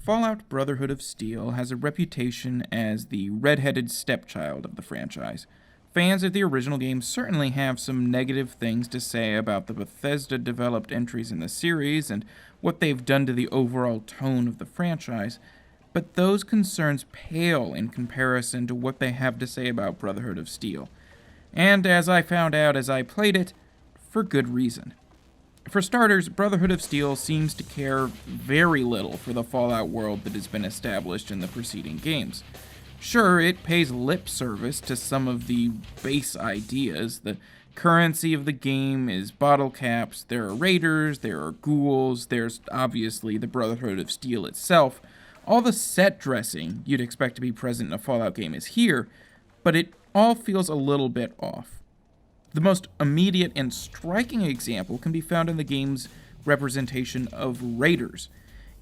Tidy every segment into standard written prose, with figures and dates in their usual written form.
Fallout Brotherhood of Steel has a reputation as the red-headed stepchild of the franchise. Fans of the original game certainly have some negative things to say about the Bethesda-developed entries in the series and what they've done to the overall tone of the franchise, but those concerns pale in comparison to what they have to say about Brotherhood of Steel. And as I found out as I played it, for good reason. For starters, Brotherhood of Steel seems to care very little for the Fallout world that has been established in the preceding games. Sure, it pays lip service to some of the base ideas. The currency of the game is bottle caps, there are raiders, there are ghouls, there's obviously the Brotherhood of Steel itself. All the set dressing you'd expect to be present in a Fallout game is here, but it all feels a little bit off. The most immediate and striking example can be found in the game's representation of raiders.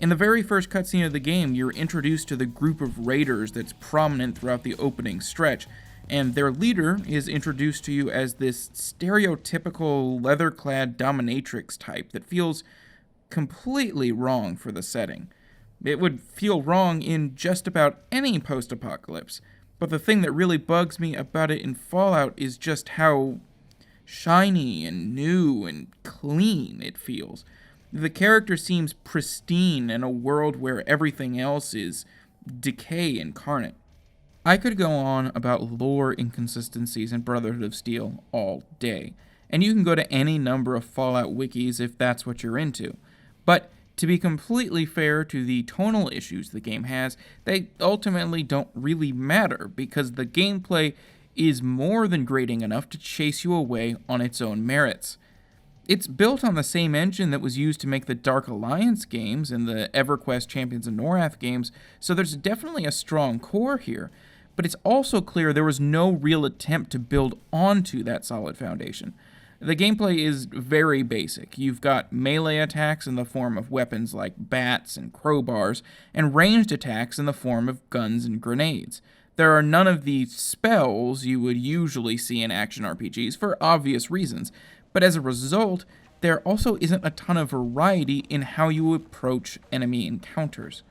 In the very first cutscene of the game, you're introduced to the group of raiders that's prominent throughout the opening stretch, and their leader is introduced to you as this stereotypical leather-clad dominatrix type that feels completely wrong for the setting. It would feel wrong in just about any post-apocalypse, but the thing that really bugs me about it in Fallout is just how shiny and new and clean it feels. The character seems pristine in a world where everything else is decay incarnate. I could go on about lore inconsistencies in Brotherhood of Steel all day, and you can go to any number of Fallout wikis if that's what you're into. But to be completely fair to the tonal issues the game has, they ultimately don't really matter because the gameplay is more than grating enough to chase you away on its own merits. It's built on the same engine that was used to make the Dark Alliance games and the EverQuest Champions of Norath games, so there's definitely a strong core here, but it's also clear there was no real attempt to build onto that solid foundation. The gameplay is very basic. You've got melee attacks in the form of weapons like bats and crowbars, and ranged attacks in the form of guns and grenades. There are none of the spells you would usually see in action RPGs for obvious reasons, but as a result, there also isn't a ton of variety in how you approach enemy encounters.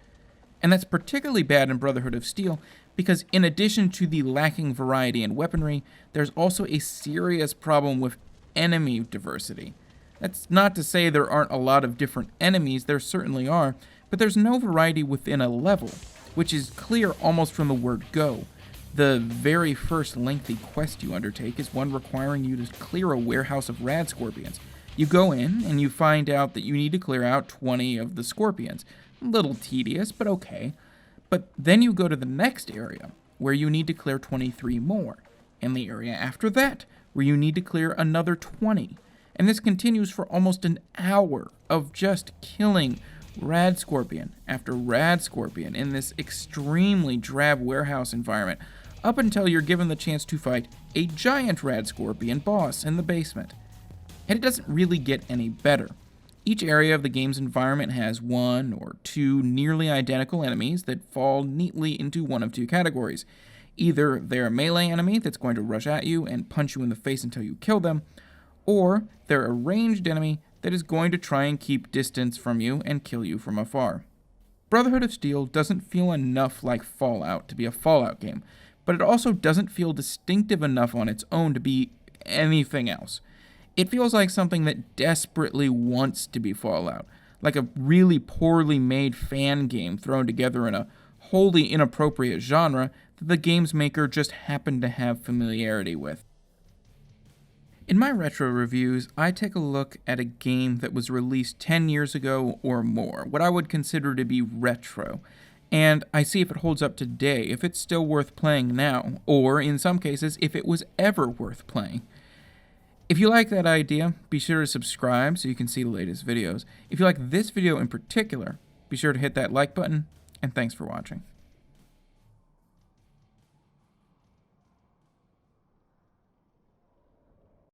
And that's particularly bad in Brotherhood of Steel, because in addition to the lacking variety in weaponry, there's also a serious problem with enemy diversity. That's not to say there aren't a lot of different enemies, there certainly are, but there's no variety within a level, which is clear almost from the word go. The very first lengthy quest you undertake is one requiring you to clear a warehouse of rad scorpions. You go in, and you find out that you need to clear out 20 of the scorpions. A little tedious, but okay. But then you go to the next area, where you need to clear 23 more, and the area after that, where you need to clear another 20. And this continues for almost an hour of just killing rad scorpion after rad scorpion in this extremely drab warehouse environment, up until you're given the chance to fight a giant rad scorpion boss in the basement. And it doesn't really get any better. Each area of the game's environment has one or two nearly identical enemies that fall neatly into one of two categories. Either they're a melee enemy that's going to rush at you and punch you in the face until you kill them, or they're a ranged enemy that is going to try and keep distance from you and kill you from afar. Brotherhood of Steel doesn't feel enough like Fallout to be a Fallout game, but it also doesn't feel distinctive enough on its own to be anything else. It feels like something that desperately wants to be Fallout, like a really poorly made fan game thrown together in a wholly inappropriate genre that the game's maker just happened to have familiarity with. In my retro reviews, I take a look at a game that was released 10 years ago or more, what I would consider to be retro, and I see if it holds up today, if it's still worth playing now, or in some cases, if it was ever worth playing. If you like that idea, be sure to subscribe so you can see the latest videos. If you like this video in particular, be sure to hit that like button, and thanks for watching.